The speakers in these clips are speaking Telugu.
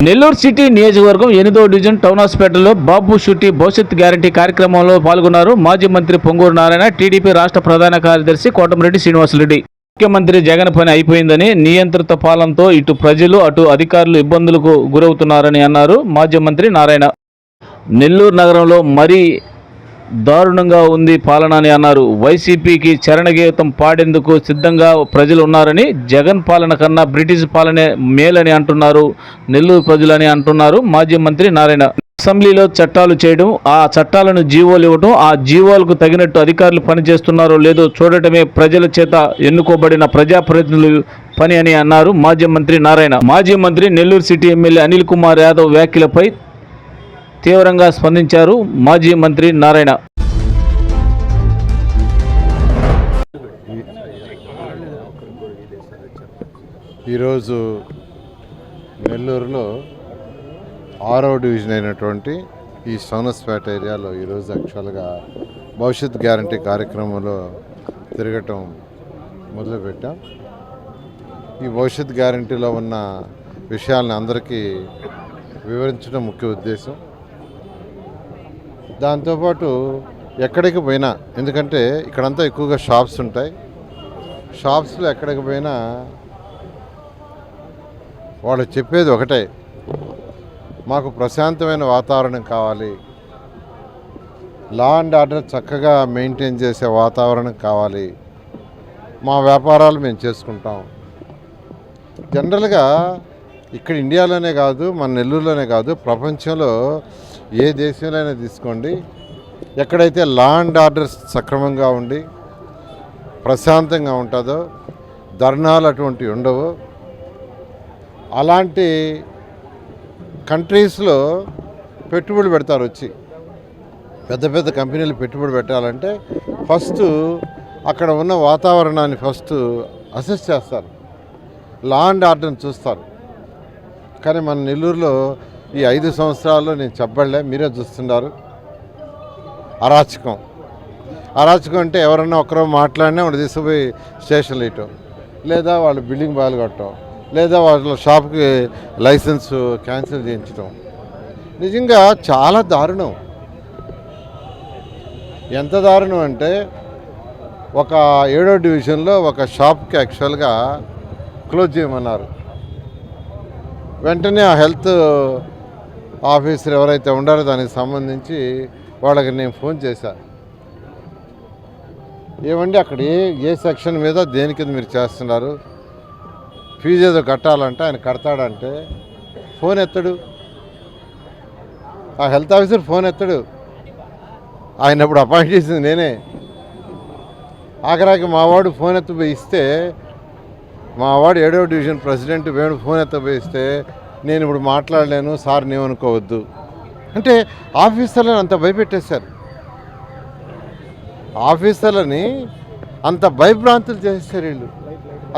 నెల్లూరు సిటీ నియోజకవర్గం 8వ డివిజన్ టౌన్ హాస్పిటల్లో బాబు షూటీ భవిష్యత్ గ్యారంటీ కార్యక్రమంలో పాల్గొన్నారు మాజీ మంత్రి పొంగూరు నారాయణ, టీడీపీ రాష్ట్ర ప్రధాన కార్యదర్శి కోటమిరెడ్డి శ్రీనివాసరెడ్డి. ముఖ్యమంత్రి జగన్ పని అయిపోయిందని, నియంత్రిత పాలనతో ఇటు ప్రజలు అటు అధికారులు ఇబ్బందులకు గురవుతున్నారని అన్నారు మాజీ మంత్రి నారాయణ. నెల్లూరు నగరంలో మరీ దారుణంగా ఉంది పాలన అని అన్నారు. వైసీపీకి చరణగీతం పాడేందుకు సిద్ధంగా ప్రజలు ఉన్నారని, జగన్ పాలన కన్నా బ్రిటిష్ పాలనే మేలని అంటున్నారు నెల్లూరు ప్రజలని అంటున్నారు మాజీ మంత్రి నారాయణ. అసెంబ్లీలో చట్టాలు చేయడం, ఆ చట్టాలను జీవోలు ఇవ్వడం, ఆ జీవోలకు తగినట్టు అధికారులు పనిచేస్తున్నారో లేదో చూడటమే ప్రజల చేత ఎన్నుకోబడిన ప్రజాప్రతినిధుల పని అని అన్నారు మాజీ మంత్రి నారాయణ. మాజీ మంత్రి నెల్లూరు సిటీ ఎమ్మెల్యే అనిల్ కుమార్ యాదవ్ వ్యాఖ్యలపై తీవ్రంగా స్పందించారు మాజీ మంత్రి నారాయణ. ఈరోజు నెల్లూరులో 6వ డివిజన్ అయినటువంటి ఈ సోనస్పేట ఏరియాలో ఈరోజు యాక్చువల్గా భవిష్యత్ గ్యారంటీ కార్యక్రమంలో తిరగటం మొదలుపెట్టాం. ఈ భవిష్యత్ గ్యారంటీలో ఉన్న విషయాలను అందరికీ వివరించడం ముఖ్య ఉద్దేశం. దాంతోపాటు ఎక్కడికి పోయినా, ఎందుకంటే ఇక్కడంతా ఎక్కువగా షాప్స్ ఉంటాయి, షాప్స్లో ఎక్కడికి పోయినా వాళ్ళు చెప్పేది ఒకటే, మాకు ప్రశాంతమైన వాతావరణం కావాలి, లా అండ్ ఆర్డర్ చక్కగా మెయింటైన్ చేసే వాతావరణం కావాలి, మా వ్యాపారాలు మేము చేసుకుంటాం. జనరల్గా ఇక్కడ ఇండియాలోనే కాదు, మన నెల్లూరులోనే కాదు, ప్రపంచంలో ఏ దేశంలో అయినా తీసుకోండి, ఎక్కడైతే లా అండ్ ఆర్డర్స్ సక్రమంగా ఉండి ప్రశాంతంగా ఉంటుందో, ధర్నాలు అటువంటివి ఉండవు, అలాంటి కంట్రీస్లో పెట్టుబడులు పెడతారు. వచ్చి పెద్ద పెద్ద కంపెనీలు పెట్టుబడి పెట్టాలంటే ఫస్ట్ అక్కడ ఉన్న వాతావరణాన్ని ఫస్ట్ అసెస్ చేస్తారు, లా అండ్ ఆర్డర్ని చూస్తారు. కానీ మన నెల్లూరులో ఈ 5 సంవత్సరాల్లో నేను చెప్పలే, మీరే చూస్తున్నారు. అరాచకం అంటే ఎవరన్నా ఒకరో మాట్లాడినా వాడు తీసుకుపోయి స్టేషన్లు ఇవ్వటం, లేదా వాళ్ళు బిల్డింగ్ బాగా కట్టడం, లేదా వాళ్ళ షాప్కి లైసెన్స్ క్యాన్సిల్ చేయించడం. నిజంగా చాలా దారుణం. ఎంత దారుణం అంటే ఒక 7వ డివిజన్లో ఒక షాప్కి యాక్చువల్గా క్లోజ్ చేయమన్నారు. వెంటనే ఆ హెల్త్ ఆఫీసర్ ఎవరైతే ఉండారో దానికి సంబంధించి వాళ్ళకి నేను ఫోన్ చేశాను, ఏమండి అక్కడ ఏ సెక్షన్ మీద దేని కింద మీరు చేస్తున్నారు, ఫీజు ఏదో కట్టాలంటే ఆయన కడతాడంటే ఫోన్ ఎత్తడు, ఆ హెల్త్ ఆఫీసర్ ఫోన్ ఎత్తడు. ఆయన ఇప్పుడు అపాయింట్ చేసింది నేనే. ఆఖరాకి మావాడు ఫోన్ ఎత్తపోయి ఇస్తే, మావాడు 7వ డివిజన్ ప్రెసిడెంట్ వేణు ఫోన్ ఎత్తపోయి ఇస్తే, నేను ఇప్పుడు మాట్లాడలేను సార్, నేమనుకోవద్దు అంటే ఆఫీసర్లను అంత భయపెట్టేశారు. ఆఫీసర్లని అంత భయభ్రాంతులు చేసేసారు వీళ్ళు.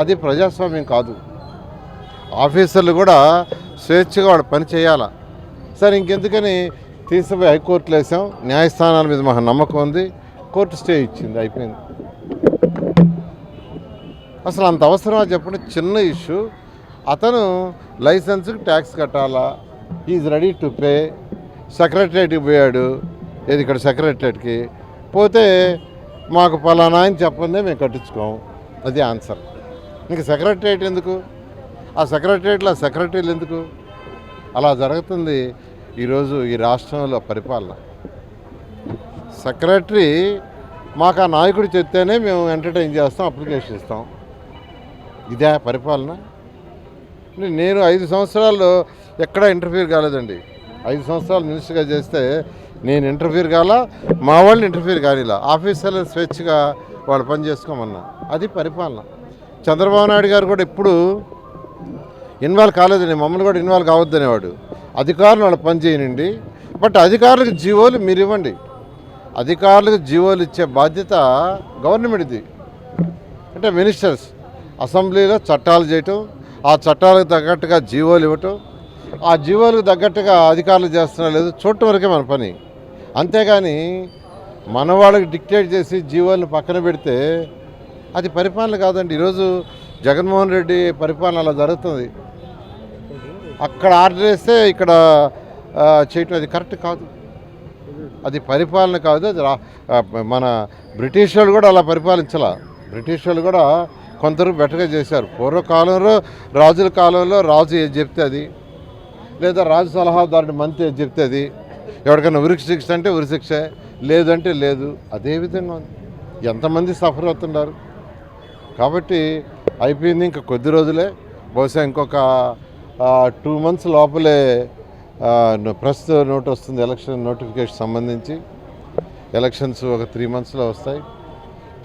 అది ప్రజాస్వామ్యం కాదు. ఆఫీసర్లు కూడా స్వేచ్ఛగా వాడు పని చేయాలా. సరే ఇంకెందుకని తీసుకుపోయి హైకోర్టులో వేసాం, న్యాయస్థానాల మీద మాకు నమ్మకం ఉంది, కోర్టు స్టే ఇచ్చింది, అయిపోయింది. అసలు అంత అవసరమా చెప్పండి? చిన్న ఇష్యూ. అతను లైసెన్స్కి ట్యాక్స్ కట్టాలా, ఈజ్ రెడీ టు పే. సెక్రటరేట్కి పోయాడు, ఏది ఇక్కడ సెక్రటరేట్కి పోతే మాకు పలానా అని చెప్పందే మేము కట్టించుకోము, అది ఆన్సర్. ఇంక సెక్రటరేట్ ఎందుకు, ఆ సెక్రటరేట్లో సెక్రటరీలు ఎందుకు? అలా జరుగుతుంది ఈరోజు ఈ రాష్ట్రంలో పరిపాలన. సెక్రటరీ మాకు ఆ నాయకుడు చెప్తేనే మేము ఎంటర్టైన్ చేస్తాం, అప్లికేషన్ ఇస్తాం. ఇదే పరిపాలన? నేను 5 సంవత్సరాల్లో ఎక్కడా ఇంటర్ఫీర్ కాలేదండి. 5 సంవత్సరాలు మినిస్టర్గా చేస్తే నేను ఇంటర్ఫీర్ కాలా, మా వాళ్ళు ఇంటర్ఫీర్ కానిలా. ఆఫీసర్లు స్వేచ్ఛగా వాళ్ళు పని చేసుకోమన్నా, అది పరిపాలన. చంద్రబాబు నాయుడు గారు కూడా ఎప్పుడు ఇన్వాల్వ్ కాలేదండి, మమ్మల్ని కూడా ఇన్వాల్వ్ కావద్దనేవాడు. అధికారులు వాళ్ళు పని చేయనండి, బట్ అధికారులకు జీవోలు మీరు ఇవ్వండి. అధికారులకు జీవోలు ఇచ్చే బాధ్యత గవర్నమెంట్ది. అంటే మినిస్టర్స్ అసెంబ్లీలో చట్టాలు చేయటం, ఆ చట్టాలకు తగ్గట్టుగా జీవోలు ఇవ్వటం, ఆ జీవోలకు తగ్గట్టుగా అధికారులు చేస్తున్నా లేదు చూడటం వరకే మన పని. అంతేగాని మన వాళ్ళకి డిక్టేట్ చేసి జీవోలను పక్కన పెడితే అది పరిపాలన కాదండి. ఈరోజు జగన్మోహన్ రెడ్డి పరిపాలన అలా జరుగుతుంది. అక్కడ ఆర్డర్ వేస్తే ఇక్కడ చేయటం అది కరెక్ట్ కాదు. అది పరిపాలన కాదు. అది మన బ్రిటిష్ వాళ్ళు కూడా అలా పరిపాలించాల. బ్రిటిష్ వాళ్ళు కూడా కొందరు బెటర్గా చేశారు. పూర్వకాలంలో రాజుల కాలంలో రాజు ఏది చెప్తే అది, లేదా రాజు సలహాదారుడి మంత్రి ఏది చెప్తే అది, ఎవరికైనా ఉరికి శిక్ష అంటే ఉరి శిక్ష, లేదంటే లేదు. అదేవిధంగా ఉంది. ఎంతమంది సఫర్ అవుతున్నారు. కాబట్టి అయిపోయింది, ఇంకా కొద్ది రోజులే, బహుశా ఇంకొక 2 months లోపలే ప్రస్తుత నోట్ వస్తుంది. ఎలక్షన్ నోటిఫికేషన్ సంబంధించి ఎలక్షన్స్ ఒక 3 monthsలో వస్తాయి.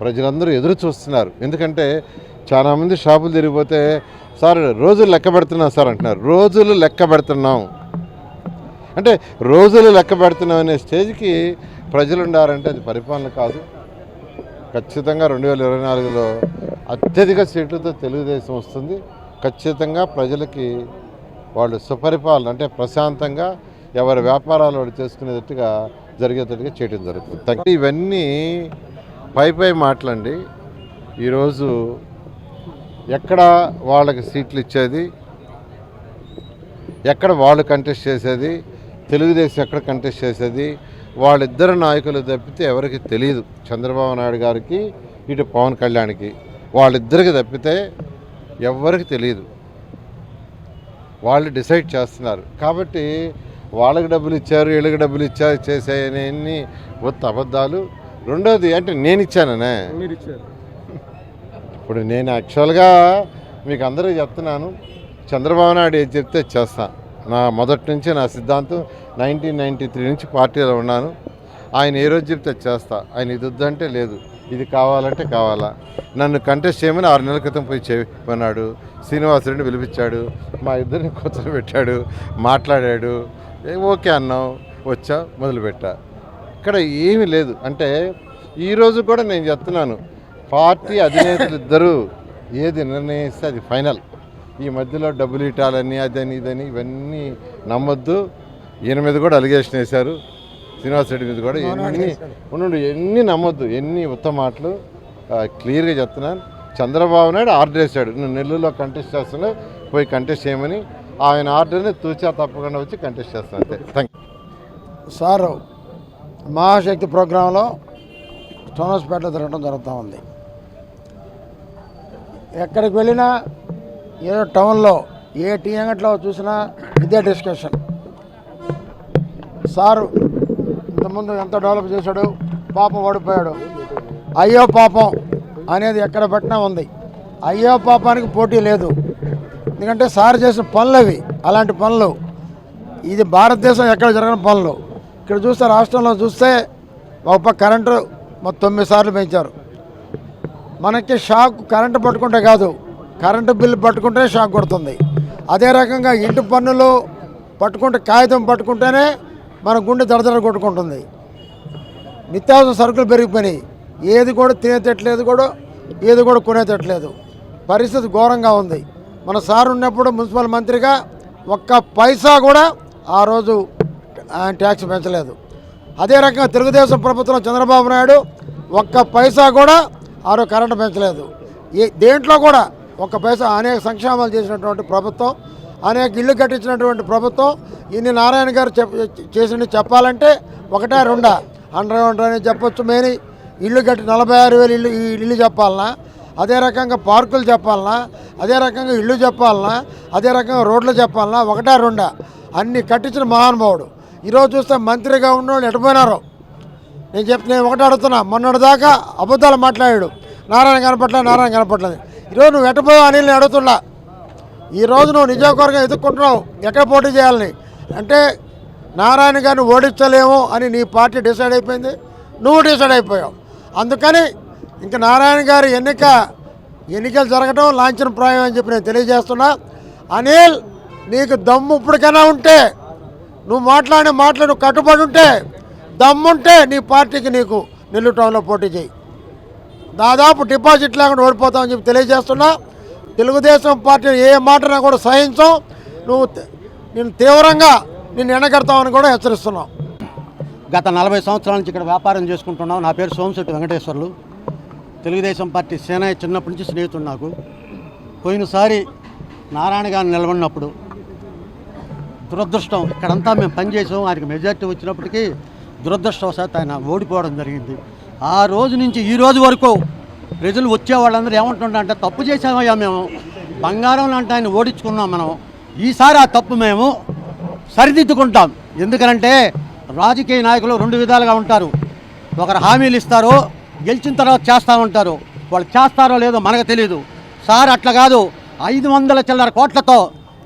ప్రజలందరూ ఎదురు చూస్తున్నారు. ఎందుకంటే చాలామంది షాపులు తిరిగిపోతే సార్ రోజులు లెక్క పెడుతున్నాం సార్ అంటున్నారు. రోజులు లెక్క పెడుతున్నాం అంటే రోజులు లెక్క పెడుతున్నాం అనే స్టేజ్కి ప్రజలు ఉండారంటే అది పరిపాలన కాదు. ఖచ్చితంగా 2024లో అత్యధిక సీట్లతో తెలుగుదేశం వస్తుంది. ఖచ్చితంగా ప్రజలకి వాళ్ళు సుపరిపాలన అంటే ప్రశాంతంగా ఎవరి వ్యాపారాలు వాళ్ళు చేసుకునేటట్టుగా జరిగేటట్టుగా చేయడం జరుగుతుంది. ఇవన్నీ పై మాటలండి. ఈరోజు ఎక్కడ వాళ్ళకి సీట్లు ఇచ్చేది, ఎక్కడ వాళ్ళు కంటెస్ట్ చేసేది, తెలుగుదేశం ఎక్కడ కంటెస్ట్ చేసేది, వాళ్ళిద్దరు నాయకులు తప్పితే ఎవరికి తెలియదు. చంద్రబాబు నాయుడు గారికి, ఇటు పవన్ కళ్యాణ్కి, వాళ్ళిద్దరికి తప్పితే ఎవరికి తెలియదు. వాళ్ళు డిసైడ్ చేస్తున్నారు. కాబట్టి వాళ్ళకి డబ్బులు ఇచ్చారు, వీళ్ళకి డబ్బులు ఇచ్చారు చేసేయని ఒత్త అబద్ధాలు. రెండోది అంటే నేను ఇచ్చాననే, ఇప్పుడు నేను యాక్చువల్గా మీకు అందరికీ చెప్తున్నాను, చంద్రబాబు నాయుడు ఏది చెప్తే చేస్తాను. నా మొదటి నుంచి నా సిద్ధాంతం 1993 నుంచి పార్టీలో ఉన్నాను. ఆయన ఏ రోజు చెప్తే చేస్తా. ఆయన ఇది వద్దంటే లేదు, ఇది కావాలంటే కావాలా. నన్ను కంటెస్ట్ చేయమని 6 నెలల క్రితం పోయి చెప్పన్నాడు. శ్రీనివాసరెడ్డిని పిలిపించాడు, మా ఇద్దరిని కూర్చోబెట్టాడు, మాట్లాడాడు. ఓకే అన్నాం, వచ్చా, మొదలుపెట్టా. ఇక్కడ ఏమీ లేదు. అంటే ఈరోజు కూడా నేను చెప్తున్నాను, పార్టీ అధినేతలు ఇద్దరు ఏది నిర్ణయిస్తే అది ఫైనల్. ఈ మధ్యలో డబ్బులు ఇటాలని అదని ఇదని ఇవన్నీ నమ్మొద్దు. ఈయన మీద కూడా అలిగేషన్ వేశారు, శ్రీనివాసరెడ్డి మీద కూడా. ఎన్ని నమ్మొద్దు, ఎన్ని ఉత్తమ మాటలు. క్లియర్గా చెప్తున్నాను. చంద్రబాబు నాయుడు ఆర్డర్ వేశాడు, నువ్వు నెల్లూరులో కంటెస్ట్ చేస్తున్నా, పోయి కంటెస్ట్ చేయమని. ఆయన ఆర్డర్ని తూచా తప్పకుండా వచ్చి కంటెస్ట్ చేస్తాను. అంతే. Thank you sir. మహాశక్తి ప్రోగ్రాంలో సోనస్పేటలో తిరగడం జరుగుతూ ఉంది. ఎక్కడికి వెళ్ళినా ఏదో టౌన్లో ఏ టీ అంగట్లో చూసినా ఇదే డిస్కషన్. సారు ఇంతకుముందు ఎంత డెవలప్ చేశాడు, పాపం ఓడిపోయాడు, అయ్యో పాపం అనేది ఎక్కడ పెట్టినా ఉంది. అయ్యో పాపానికి పోటీ లేదు. ఎందుకంటే సార్ చేసిన పనులు అవి, అలాంటి పనులు. ఇది భారతదేశం ఎక్కడ జరగని పనులు. ఇక్కడ చూస్తే రాష్ట్రంలో చూస్తే ఒక కరెంటు 9 సార్లు పెంచారు. మనకి షాక్ కరెంటు పట్టుకుంటే కాదు, కరెంటు బిల్లు పట్టుకుంటే షాక్ కొడుతుంది. అదే రకంగా ఇంటి పన్నులు పట్టుకుంటే, కాగితం పట్టుకుంటేనే మన గుండె దడదడ కొట్టుకుంటుంది. నిత్యావసర సరుకులు పెరిగిపోయినాయి. ఏది కూడా తినేటట్లేదు, కూడా ఏది కూడా కొనేటట్లేదు. పరిస్థితి ఘోరంగా ఉంది. మన సార్ ఉన్నప్పుడు మున్సిపల్ మంత్రిగా ఒక్క పైసా కూడా ఆ రోజు ఆయన ట్యాక్స్ పెంచలేదు. అదే రకంగా తెలుగుదేశం ప్రభుత్వం చంద్రబాబు నాయుడు ఒక్క పైసా కూడా ఆ రోజు కరెంటు పెంచలేదు. దేంట్లో కూడా ఒక్క పైసా. అనేక సంక్షేమాలు చేసినటువంటి ప్రభుత్వం, అనేక ఇళ్ళు కట్టించినటువంటి ప్రభుత్వం. ఇన్ని నారాయణ గారు చేసిన చెప్పాలంటే ఒకటే రెండా, 100 అని చెప్పొచ్చు. మెయిన్ ఇల్లు కట్టి 46,000 ఇల్లు చెప్పాలన్నా, అదే రకంగా పార్కులు చెప్పాలన్నా, అదే రకంగా ఇల్లు చెప్పాలన్నా, అదే రకంగా రోడ్లు చెప్పాలన్నా, ఒకటే రెండా అన్ని కట్టించిన మహానుభావుడు. ఈరోజు చూస్తే మంత్రిగా ఉన్నవాళ్ళు ఎటుపోయినారో నేను ఒకటే అడుగుతున్నా. మొన్నటి దాకా అబద్ధాలు మాట్లాడాడు, నారాయణ కనపట్లేదు. ఈరోజు నువ్వు ఎటుపోయావు అని నేను అడుగుతున్నా. ఈరోజు నువ్వు నియోజకవర్గం ఎదుర్కొంటున్నావు, ఎక్కడ పోటీ చేయాలని. అంటే నారాయణ గారిని ఓడించలేము అని నీ పార్టీ డిసైడ్ అయిపోయింది, నువ్వు డిసైడ్ అయిపోయావు. అందుకని ఇంకా నారాయణ గారి ఎన్నికలు జరగడం లాంఛనప్రాయం అని చెప్పి నేను తెలియజేస్తున్నా. అనిల్, నీకు దమ్ము ఇప్పటికైనా ఉంటే, నువ్వు మాట్లాడిన మాటలు కట్టుబడి ఉంటే, దమ్ముంటే నీ పార్టీకి నీకు నెల్లూరు టౌన్లో పోటీ చేయి. దాదాపు డిపాజిట్ లేకుండా ఓడిపోతామని చెప్పి తెలియజేస్తున్నా. తెలుగుదేశం పార్టీ ఏ మాటనా కూడా సహించం. నేను తీవ్రంగా ఎండగడతామని కూడా హెచ్చరిస్తున్నాం. గత 40 సంవత్సరాల నుంచి ఇక్కడ వ్యాపారం చేసుకుంటున్నాం. నా పేరు సోమశెట్టి వెంకటేశ్వర్లు. తెలుగుదేశం పార్టీ సేన చిన్నప్పటి నుంచి స్నేహితుడు నాకు. పోయినసారి నారాయణ గారిని నిలబడినప్పుడు దురదృష్టం. ఇక్కడంతా మేము పనిచేసాం, ఆయనకి మెజార్టీ వచ్చినప్పటికీ దురదృష్టవశాత్తు ఆయన ఓడిపోవడం జరిగింది. ఆ రోజు నుంచి ఈ రోజు వరకు ప్రజలు వచ్చే వాళ్ళందరూ ఏమంటుంటారంటే తప్పు చేసామయ్యా, మేము బంగారం లాంటి ఆయన ఓడించుకున్నాం, మనం ఈసారి ఆ తప్పు మేము సరిదిద్దుకుంటాం. ఎందుకంటే రాజకీయ నాయకులు రెండు విధాలుగా ఉంటారు. ఒకరు హామీలు ఇస్తారు, గెలిచిన తర్వాత చేస్తూ ఉంటారు. వాళ్ళు చేస్తారో లేదో మనకు తెలియదు. సార్ అట్లా కాదు, 500 చిల్లర కోట్లతో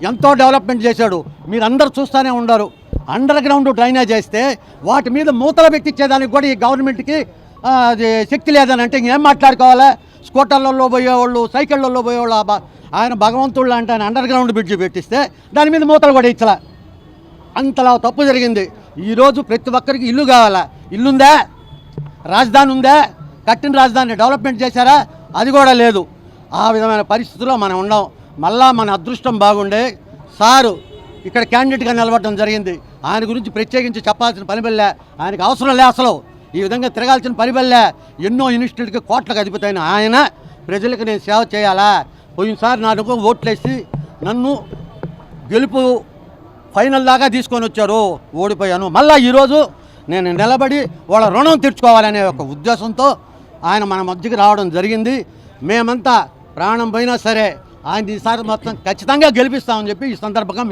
ఎంతో డెవలప్మెంట్ చేశాడు. మీరందరూ చూస్తూనే ఉండరు. అండర్ గ్రౌండ్ డ్రైనేజ్ చేస్తే వాటి మీద మూతలు పెట్టించేదానికి కూడా ఈ గవర్నమెంట్కి అది శక్తి లేదని అంటే ఇంకేం మాట్లాడుకోవాలా? స్కూటర్లలో పోయేవాళ్ళు, సైకిళ్ళల్లో పోయేవాళ్ళు, ఆయన భగవంతుళ్ళు అంటే ఆయన అండర్ గ్రౌండ్ బ్రిడ్జ్ పెట్టిస్తే దాని మీద మూతలు కూడా ఇచ్చలా. అంతలా తప్పు జరిగింది. ఈరోజు ప్రతి ఒక్కరికి ఇల్లు కావాలా? ఇల్లుందా? రాజధాని ఉందా? కట్టిన రాజధాని డెవలప్మెంట్ చేశారా? అది కూడా లేదు. ఆ విధమైన పరిస్థితుల్లో మనం ఉన్నాం. మళ్ళా మన అదృష్టం బాగుండే సారు ఇక్కడ క్యాండిడేట్గా నిలబడడం జరిగింది. ఆయన గురించి ప్రత్యేకించి చెప్పాల్సిన పని బల్లే, ఆయనకు అవసరం లే, అసలు ఈ విధంగా తిరగాల్సిన పని బల్లే. ఎన్నో ఇన్స్టిట్యూట్కి కోట్లకు అధిపతైన ఆయన ప్రజలకు నేను సేవ చేయాలా? పోయినసారి నాకు ఓట్లేసి నన్ను గెలుపు ఫైనల్ దాకా తీసుకొని వచ్చారు, ఓడిపోయాను. మళ్ళీ ఈరోజు నేను నిలబడి వాళ్ళ రుణం తీర్చుకోవాలనే ఒక ఉద్దేశంతో ఆయన మన మధ్యకి రావడం జరిగింది. మేమంతా ప్రాణం పోయినా సరే ఆయన ఈసారి మొత్తం ఖచ్చితంగా గెలిపిస్తామని చెప్పి ఈ సందర్భంగా